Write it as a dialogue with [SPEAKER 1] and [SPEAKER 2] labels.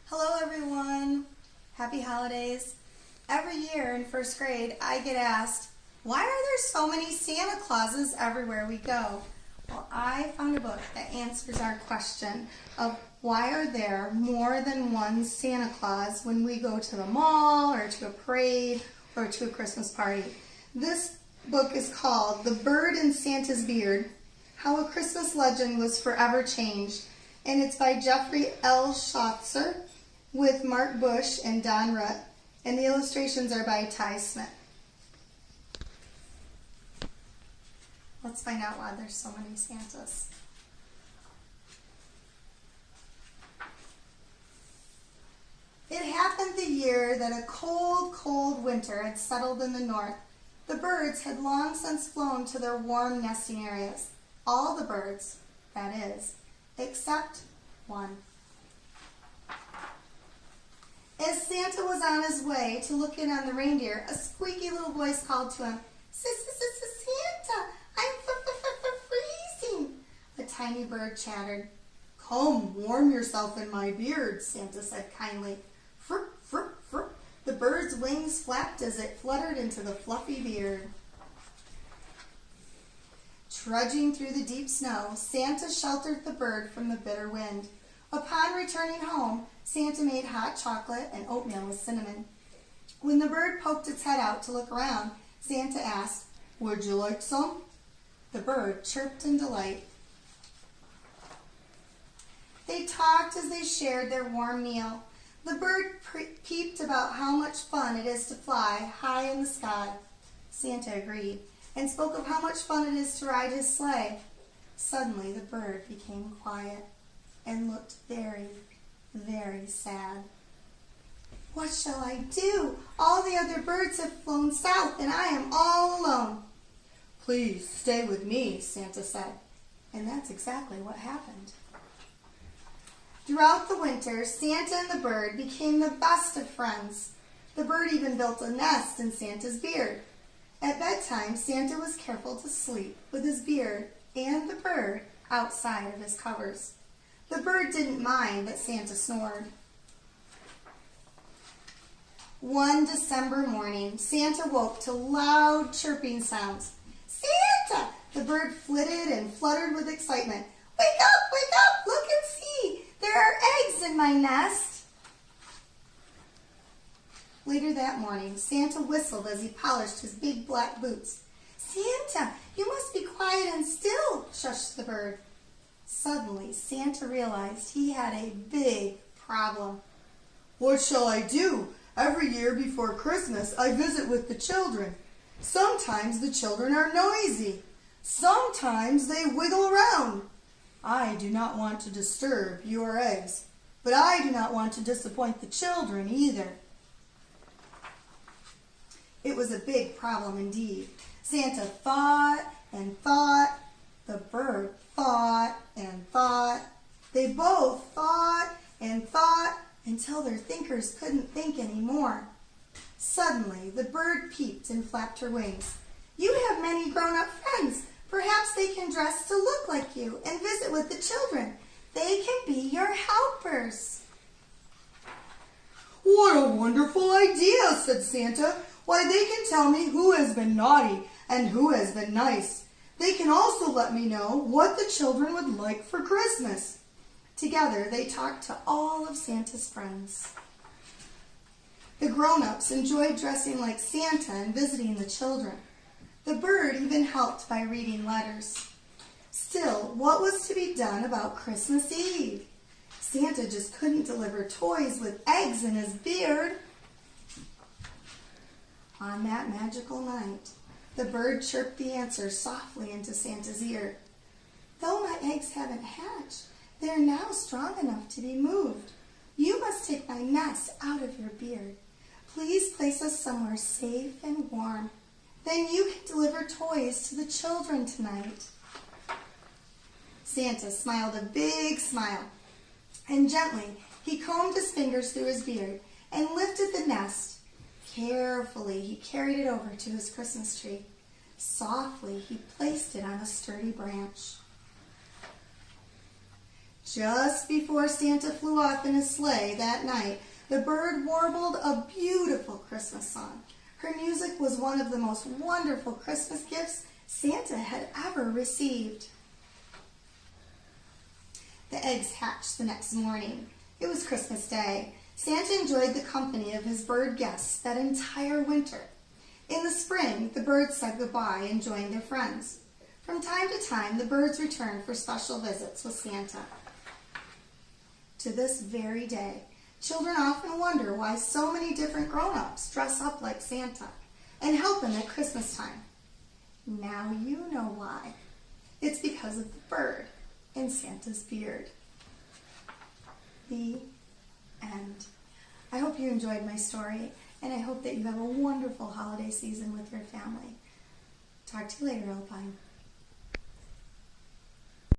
[SPEAKER 1] Hello everyone, happy holidays. Every year in first grade I get asked, why are there so many Santa Clauses everywhere we go? Well, I found a book that answers our question of why are there more than one Santa Claus when we go to the mall or to a parade or to a Christmas party. This book is called The Bird in Santa's Beard, How a Christmas Legend Was Forever Changed, and it's by Jeffrey L. Schlotzer with Mark Bush and Don Rutt, and the illustrations are by Ty Smith. Let's find out why there's so many Santas. It happened the year that a cold, cold winter had settled in the north. The birds had long since flown to their warm nesting areas. All the birds, that is, except one. As Santa was on his way to look in on the reindeer, a squeaky little voice called to him, Santa, I'm freezing. The tiny bird chattered. Come, warm yourself in my beard, Santa said kindly. Frip, frip, frip. The bird's wings flapped as it fluttered into the fluffy beard. Trudging through the deep snow, Santa sheltered the bird from the bitter wind. Upon returning home, Santa made hot chocolate and oatmeal with cinnamon. When the bird poked its head out to look around, Santa asked, Would you like some? The bird chirped in delight. They talked as they shared their warm meal. The bird peeped about how much fun it is to fly high in the sky. Santa agreed and spoke of how much fun it is to ride his sleigh. Suddenly the bird became quiet and looked very, very sad. What shall I do? All the other birds have flown south and I am all alone. Please stay with me, Santa said. And that's exactly what happened. Throughout the winter, Santa and the bird became the best of friends. The bird even built a nest in Santa's beard. At bedtime, Santa was careful to sleep with his beard and the bird outside of his covers. The bird didn't mind that Santa snored. One December morning, Santa woke to loud chirping sounds. Santa! The bird flitted and fluttered with excitement. Wake up, look and see! There are eggs in my nest. Later that morning, Santa whistled as he polished his big black boots. Santa, you must be quiet and still, shushed the bird. Suddenly, Santa realized he had a big problem. What shall I do? Every year before Christmas, I visit with the children. Sometimes the children are noisy. Sometimes they wiggle around. I do not want to disturb your eggs, but I do not want to disappoint the children either. It was a big problem indeed. Santa thought and thought. The bird thought and thought. They both thought and thought until their thinkers couldn't think anymore. Suddenly, the bird peeped and flapped her wings. You have many grown-up friends. Perhaps they can dress to look like you and visit with the children. They can be your helpers. What a wonderful idea, said Santa. Why, they can tell me who has been naughty and who has been nice. They can also let me know what the children would like for Christmas. Together, they talked to all of Santa's friends. The grown-ups enjoyed dressing like Santa and visiting the children. The bird even helped by reading letters. Still, what was to be done about Christmas Eve? Santa just couldn't deliver toys with eggs in his beard. On that magical night, the bird chirped the answer softly into Santa's ear. Though my eggs haven't hatched, they are now strong enough to be moved. You must take my nest out of your beard. Please place us somewhere safe and warm. Then you can deliver toys to the children tonight. Santa smiled a big smile, and gently he combed his fingers through his beard and lifted the nest. Carefully, he carried it over to his Christmas tree. Softly, he placed it on a sturdy branch. Just before Santa flew off in his sleigh that night, the bird warbled a beautiful Christmas song. Her music was one of the most wonderful Christmas gifts Santa had ever received. The eggs hatched the next morning. It was Christmas Day. Santa enjoyed the company of his bird guests that entire winter. In the spring, the birds said goodbye and joined their friends. From time to time, the birds returned for special visits with Santa. To this very day, children often wonder why so many different grown-ups dress up like Santa and help him at Christmas time. Now you know why. It's because of the bird in Santa's beard. The end. I hope you enjoyed my story, and I hope that you have a wonderful holiday season with your family. Talk to you later, Alpine.